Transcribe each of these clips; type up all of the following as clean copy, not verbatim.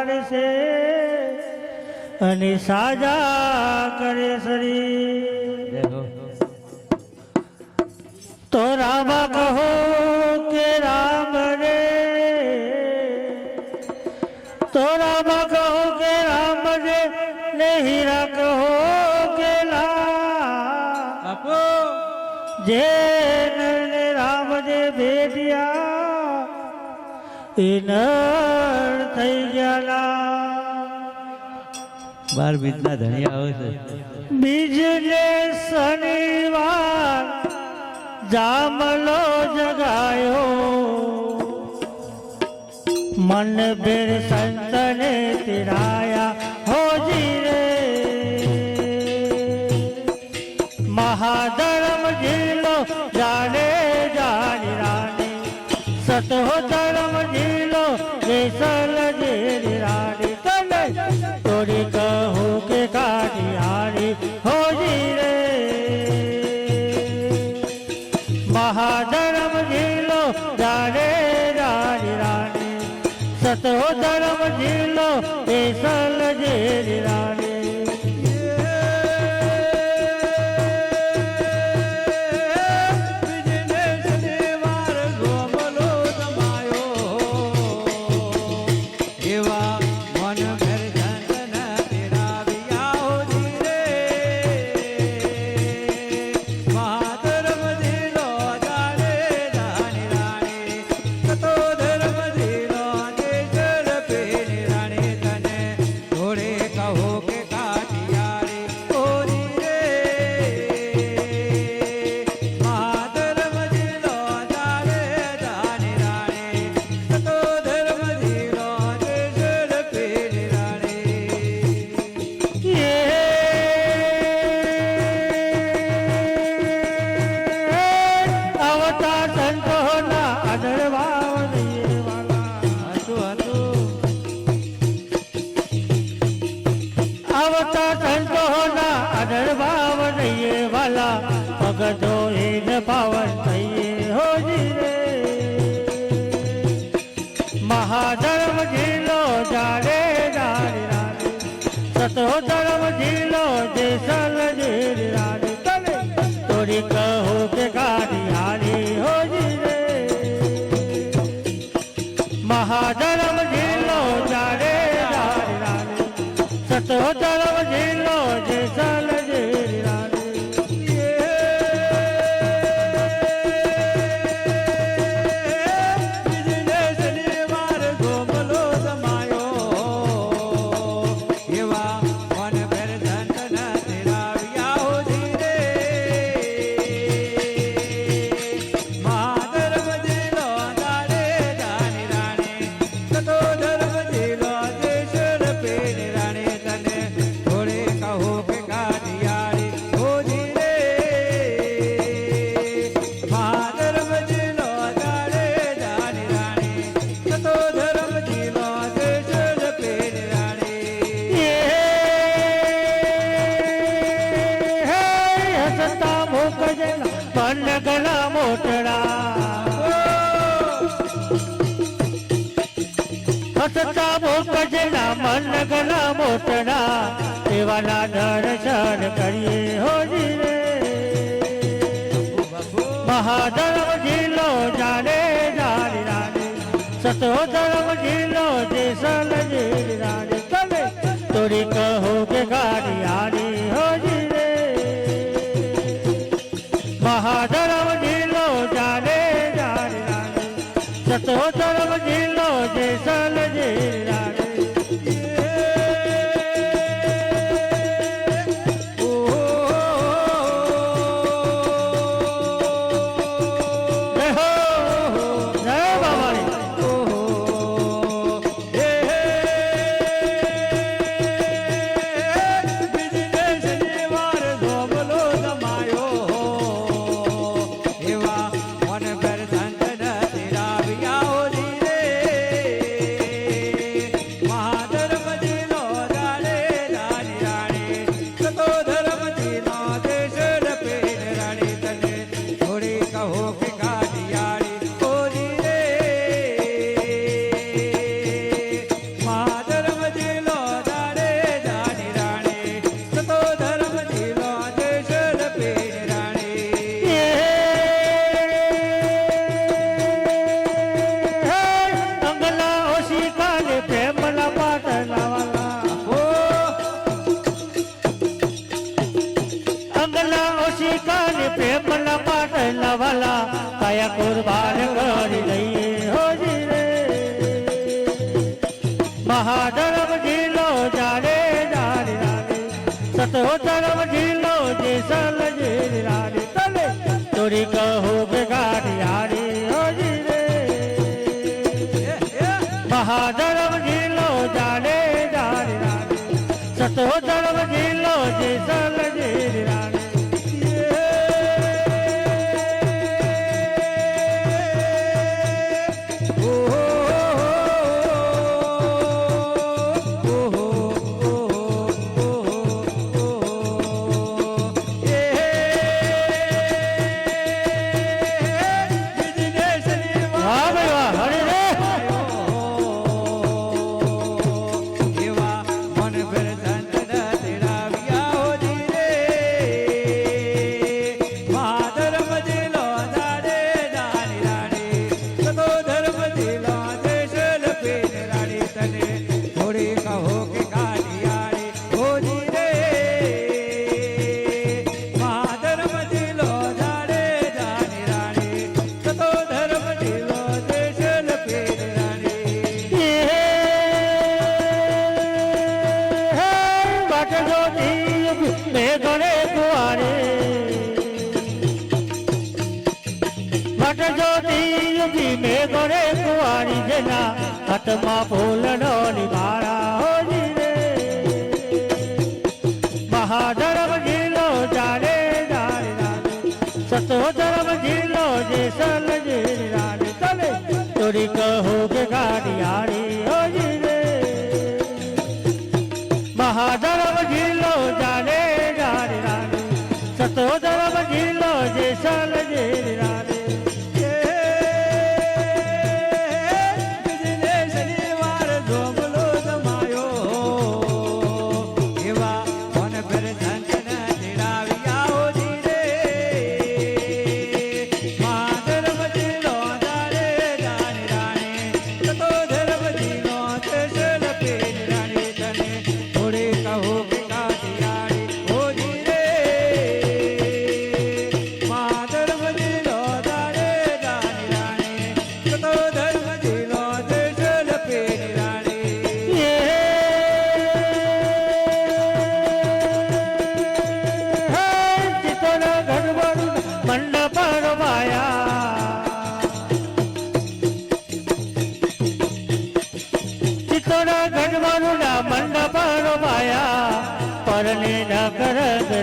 ઉગાડશે અને સાજા કરે શરીર તો રામ કહો કે રામ રે તો રામ કહો કે રામ રે ને હીરા કહો કે લા જે નરને રામ જે ભેટ્યા એ નર થઈ ગયા બાર બીજના ધણિયા હોય છે બીજને શનિવાર જામલો જગાયો મન બેર સંતને તિરાયા હોજી રે મહાધર્મ જીલો જાને જાની રાણી સતો ધર્મ જીલો વેસલ જેરી રાણી તને તોડી કહું કે કાઢિયારી હોજી રે મહાધર્મ જીલો જાને જાની રાણી સતો ધર્મ જીલો વેસલ જેરી રાણી ભગતો હિન પાવન થઈએ હોજી રે મહાધર્મ જીલો જાડે જાડી રાણી સતો ધર્મ જીલો જેસલ જેરી રાણી તને તોડી કહો કે ગાડી હારી હોજી રે મહાધર્મ જીલો જાડે જાડી રાણી સતો ધર્મ જીલો જેસલ જેરી રાણી ગલા મોટડા હસતા ભોકજના મન ગલા મોટડા એવાના દર્શન કરીએ હોજી રે મહાધર્મ જીલો જાડે જાડી રાણી સતો ધર્મ જીલો જેસલ જેરી રાણી તમે તોડી કહો કે ગાડી હારી હોજી રે મહાધર્મ જીલો જાડે જાડી રાણી સતો ધર્મ જીલો જેસલ જેરી રાણી એવા મન પર સંત તેરા વ્યાઓ રે ઓછી કાલે પ્રેમના પાટલા વાલા અંગના ઓછી કાલે પ્રેમના પાટલા વાલા કાયા કુરબાન કરી લઈએ હોજી રે મહાધર્મ ઢીલો જાડે જાડી રાડે સતો ધર્મ ઢીલો જેસલ જેડી રાડે તલે તોરી કહો કે ગાડિયારી હોજી રે મહાધર્મ ઢીલો જાડે જાડી રાડે સતો ધર્મ ઢીલો જેસલ જેડી રાડે હાથમાં ફૂલનો નિભારા હોજી રે મહાધર્મ ઢીલો જાડે જાડે રાડે સતો ધર્મ ઢીલો જેસલ જેડી રાડે તલે તોરી કહો કે ગાડિયારી હોજી રે મહાધર્મ ઢીલો જાડે જાડે રાડે સતો ધર્મ ઢીલો જેસલ જેડી રાડે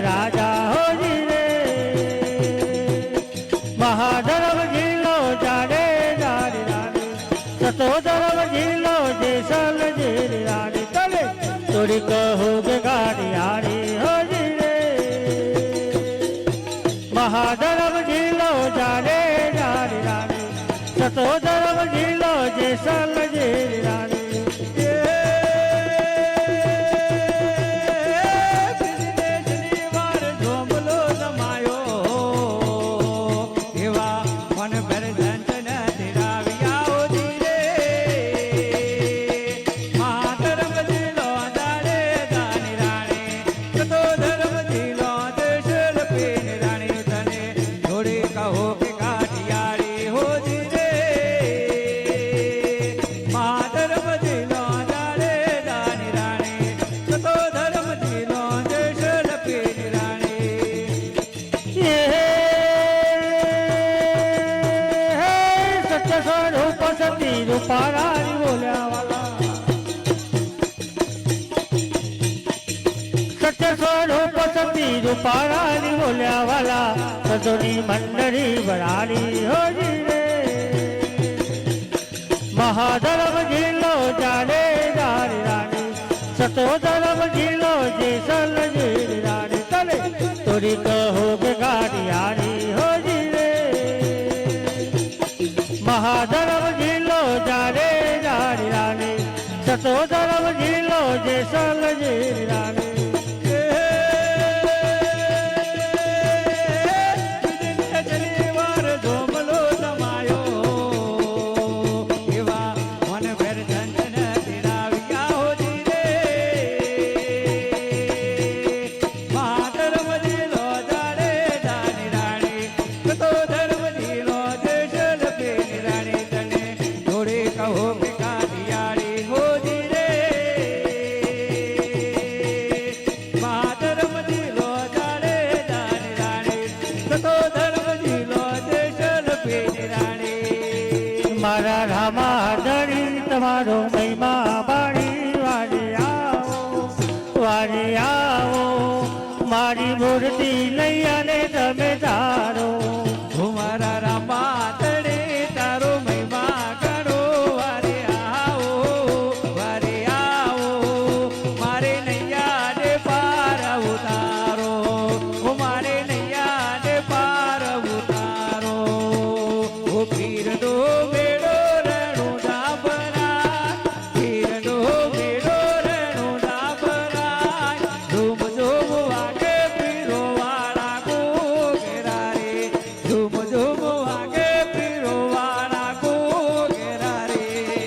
રાજા હોજી રે મહાધર્મ ઢીલો જાડે જાડી રાડે સતો ધર્મ ઢીલો જેસલ જેડી રાડે તલે તોડી કહો કે ગાડિયારી હોજી રે મહાધર્મ ઢીલો જાડે જાડી રાડે સતો ધર્મ ઢીલો જેસલ જેડી રાડે રૂપારાની બોલ્યા વાલા સત્ય સ્વરૂપ સતી રૂપારાની બોલ્યા વાલા સદોની મંડળી વરાળી હોજી રે મહાધર્મ ઢીલો જાડે જાડી રાડે સતો ધર્મ ઢીલો જેસલ જેડી રાડે તલે તોરી કહો કે ગાડિયારી હોજી રે મહાધર્મ ઢીલો જાડે જાડી રાડે સતો ધર્મ ઢીલો જેસલ જેડી રાડે ધોમલો સમાયો એવા મન ફેર ધન પિયાળી હોજી રે ધર્મ જીલો જાણે જાની રાણી સતો ધર્મ જીલો દેશલ પેની રાણી મારા રામા ધણી તમારો મહિમા બાણી વારી આવો મારી મૂર્તિ લઈ અને તમે ધારો હું મારા રામા તળે તારો મહિમા કરો વારે આવો મારે નૈયા ને પાર ઉતારો હું મારે નૈયા ને પાર ઉતારો હું પીરનો મેળો રણું ના ભરાય પીરનો મેળો રણું ના ભરાય ધૂમ ધૂમ વાગે પીરો વાળા ઘોઘરા રે ધૂમ ધૂમ વાગે પીરો વાળા ઘોઘરા રે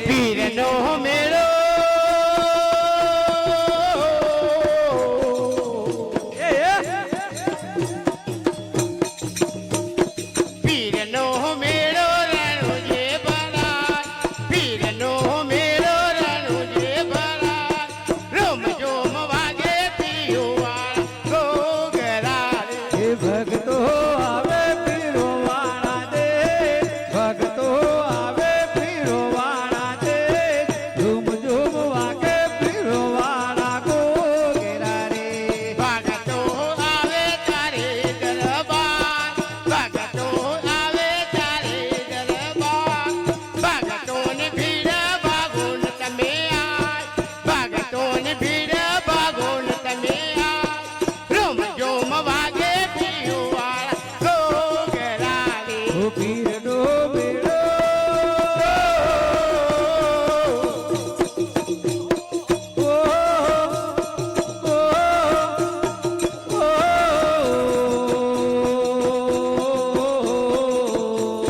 પીરનો મેળો પીરનો મેળો રણુજે ભરાય પીરનો મેળો રણુજે ભરાય રોમ જોમ વાગે પીયુવાળા ઘોઘરા રે એ ભક્તો આવે પીરો વાળા દે ભક્તો આવે પીરો વાળા દે ધૂમ ધૂમ વાગે પીરો વાળા ઘોઘરા રે ભગતો આવે તારે દરબાર ભગતો આવે તારે દરબાર ભગતોની ભીડ ભાગોન તમે આય ભગતોની ભીડ ભાગોન તમે આય રોમ જોમ વાગે પીયુવાળા ઘોઘરા રે ઓ પીરનો મેળો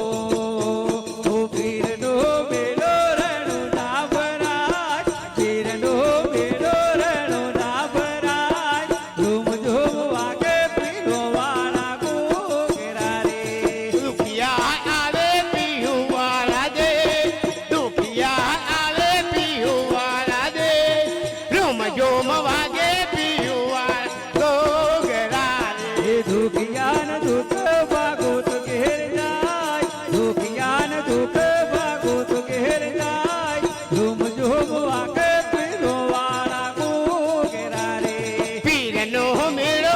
ઓ પીરનો મેળો રણું ના ભરાય પીરનો મેળો રણું ના ભરાય ધૂમ ધૂમ વાગે પીરો વાળા ઘોઘરા રે દુખિયા આવે પીયુવાળા દે દુખિયા આવે પીયુવાળા દે રોમ જોમ વાગે પીયુવાળા ઘોઘરા રે એ દુખિયાન દુઃખ ભાગો તો ઘેર જાય દુખિયાન દુઃખ ભાગો તો ઘેર જાય ધૂમ ધૂમ વાગે પીરો વાળા ઘોઘરા રે પીરનો મેળો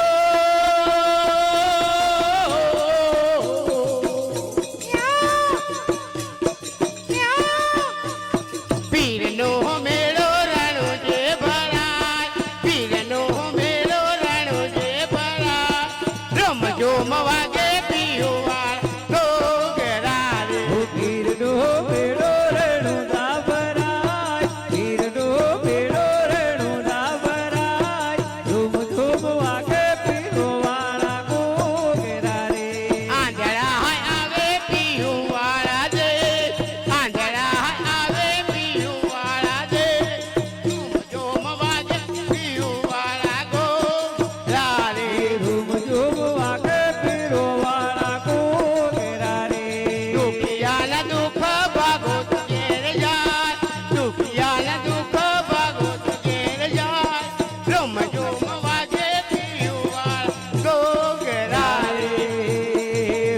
પીરનો મેળો રણુજે ભરાય પીરનો મેળો રણુજે ભરાય રમ જોમ વાગે પીયુવાળા ઘોઘરા રે ઓ પીરનો મેળો રણું ના ભરાય પીરનો મેળો રણું ના ભરાય ધૂમ ધૂમ વાગે પીરો વાળા ઘોઘરા રે આંધળા આવે પીયુવાળા દે આંધળા આવે પીયુવાળા દે ધૂમ જોમ વાગે પીયુવાળા ઘોઘરા રે ધૂમ ધૂમ વાગે પીરો વાળા ઘોઘરા રે દુખિયાના દુઃખ ભાગો તો ઘેર જાય દુખિયાના દુઃખ ભાગો તો ઘેર જાય રમ જોમ વાગે પીયુવાળા ઘોઘરા રે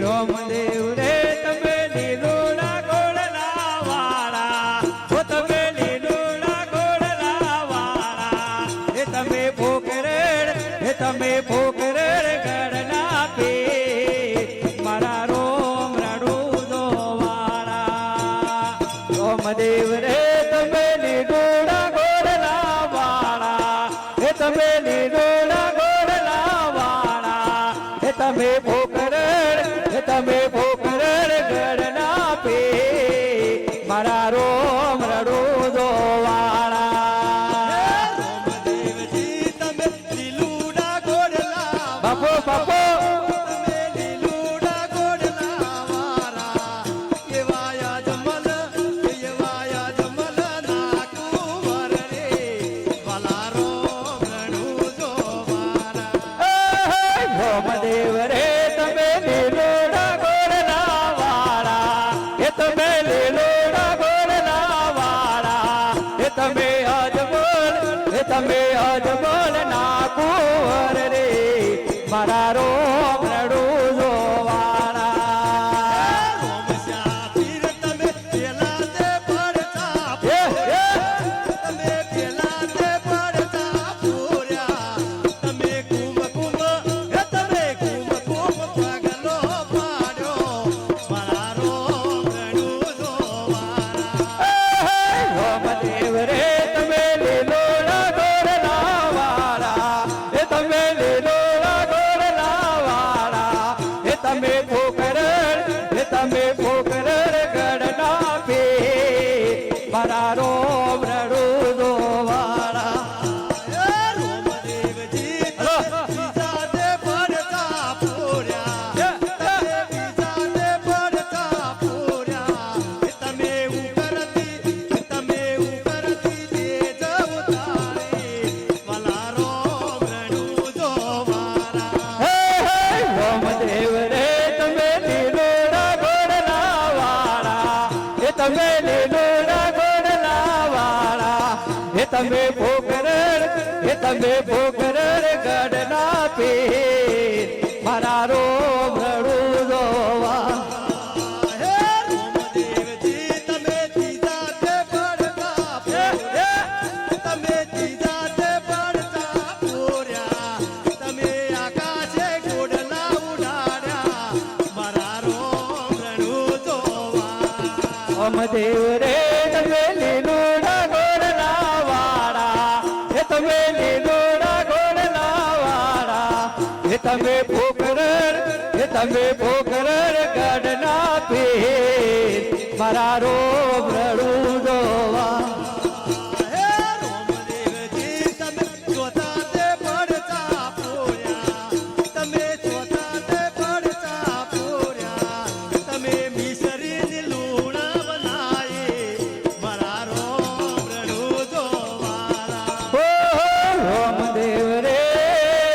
રોમદેવ રે તમે લીલોડા ગોળના વાળા ઓ તમે લીલોડા ગોળના વાળા એ તમે પોકરેડ ગઢના પે મારા રોમ રડુદો વાળા રોમદેવ રે તમે લીલોડા ગોળના વાળા એ તમે લીલોડા ગોળના વાળા એ તમે પોકરેડ ગઢના પે મારા રોમ રડુદો વાળા દેવજી તમે લીલુડા ગોડલા બાપો બાપો તમે લીલુડા ગોડલા વારા કેવાયા જમલ ના કુંવર રે વાલા રોમ રણું એ તમે અજમલ એ તમે અજમલ ના કુંવર રે મારા રોમ રડું જોવાના રોમશ્યા પીર તમે પેલા તે પડતા તમે પેલા તે પડતા પૂર્યા તમે કુમ કુમ તમે કુમ કુમ પગલો પાડ્યો મારા રોમ રણું જોવાના રોમદેવ રે તમે લીલોડા ગોરલા વાળા એ તમે લીલોડા ગોરલા વાળા એ તમે પોકરણ ગઢના પે મારા રોમ રડું જોવાળા રોમદેવજી બીજા તે પડતા પૂર્યા તમે બીજા તે પડતા પૂર્યા તમે ઉકરતી તે જવતારી વાલા રોમ રણું જોવાના રોમદેવ રે તમે લીલોડા ગોરલા વાળા એ તમે લીલોડા ગોરલા વાળા એ તમે પોકરણ ગઢના પે મારા રોમ રડું જોવા હે રોમદેવજી તમે ત્રીજા તે પડતા પૂર્યા તમે ત્રીજા તે પડતા પૂર્યા તમે આકાશે ગોડલા ઉડાડ્યા મારા રોમ રણું જોવા અમદેવ રે તમે લીલોડા ગોરલા વાળા એ તમે લીલોડા ગોરલા વાળા એ તમે પોકરણ ગઢના પે મારા રોમ રડું જોવા હે રોમદેવજી તમે ચોથા તે પડતા પૂર્યા તમે ચોથા તે પડતા પૂર્યા તમે મિસરીની લૂણા બનાવી મારા રોમ રણું જોવાના રોમદેવ રે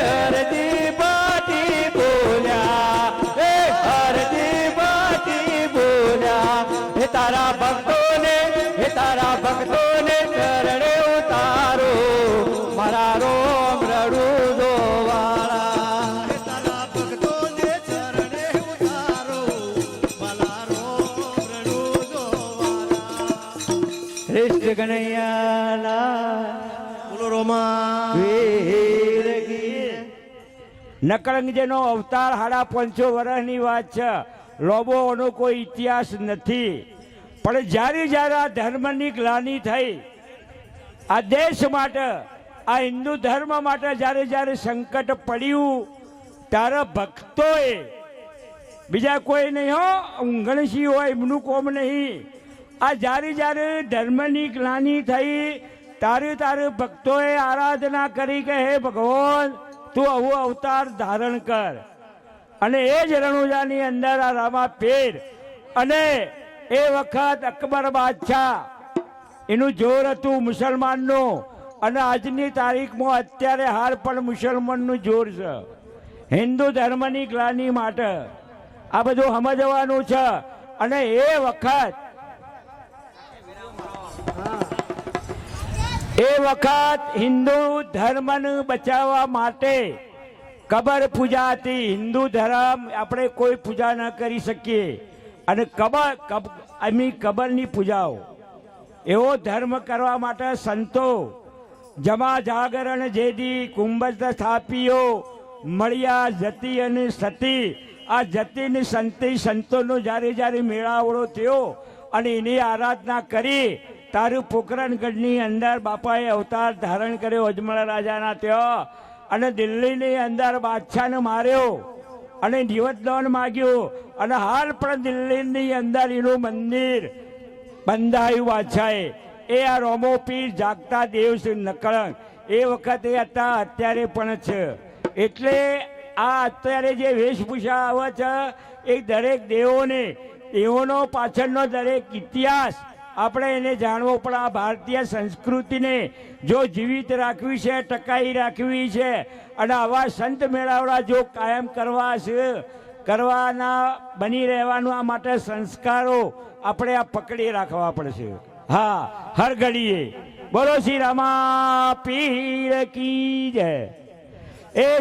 હરદી બાટી બોલ્યા એ હરદી બાટી બોલ્યા એ તારા ભક્તોને ચરણે ઉતારો મારા રોમ રડું જોવાળા તારા ભક્તોને ચરણે ઉતારો મારા રોમ રણું જોવાના કૃષ્ણ કનૈયાલા બોલો રોમા વીર કી નકળંગજીનો અવતાર 550 વર્ષની વાત છે લોબોનો કોઈ ઇતિહાસ નથી પણ જ્યારે આ ધર્મની ગ્લાનિ થઈ આ દેશ માટે આ હિન્દુ ધર્મ માટે જ્યારે સંકટ પડ્યું ત્યારે ભક્તોએ બીજા કોઈ નહીં હો ઊંઘણસી હોય એમનું કોમ નહીં આ જ્યારે ધર્મની ગ્લાનિ થઈ તારે ભક્તોએ આરાધના કરી કે હે ભગવાન તું આવું અવતાર ધારણ કર અને એ જ રણુજાની અંદર આ રામાપીર અને એ વખત અકબર બાદશાહ એનું જોર હતું મુસલમાનનું અને આજની તારીખમાં અત્યારે હાલ પણ મુસલમાનનું જોર છે હિન્દુ ધર્મની ગ્લાનિ માટે આ બધું સમજવાનું છે અને એ વખત હિન્દુ ધર્મને બચાવવા માટે કબર પૂજા હતી હિન્દુ ધર્મ આપણે કોઈ પૂજા ન કરી શકીએ અને કબરની પૂજાઓ એવો ધર્મ કરવા માટે સંતો જમા જાગરણ જેદી કુંભસ્થ સ્થાપીઓ મળ્યા જતી અને સતી આ જતી ને સંતોનો જ્યારે મેળાવડો થયો અને એની આરાધના કરી તારું પોકરણગઢની અંદર બાપાએ અવતાર ધારણ કર્યો અજમલ રાજાના ત્યાં અને દિલ્હીની અંદર બાદશાહને માર્યો અને જીવતદાન માગ્યું અને હાલ પણ દિલ્હીની અંદર એનું મંદિર બંધાયું બાદશાહે એ આ રોમોપીર જાગતા દેવ છે નકળંગ એ વખતે હતા અત્યારે પણ છે એટલે આ અત્યારે જે વેશભૂષા આવે છે એ દરેક દેવોનો પાછળનો દરેક ઇતિહાસ આપણે એને જાણવો પડે આ ભારતીય સંસ્કૃતિને જો જીવિત રાખવી છે ટકાઈ રાખવી છે અને આવા સંત મેળાવડા જો કાયમ કરવાના બની રહેવાનું આ માટે સંસ્કારો આપણે આ પકડી રાખવા પડશે હા હર ઘડીએ બોલો શ્રી રામા પીર કી જય. એ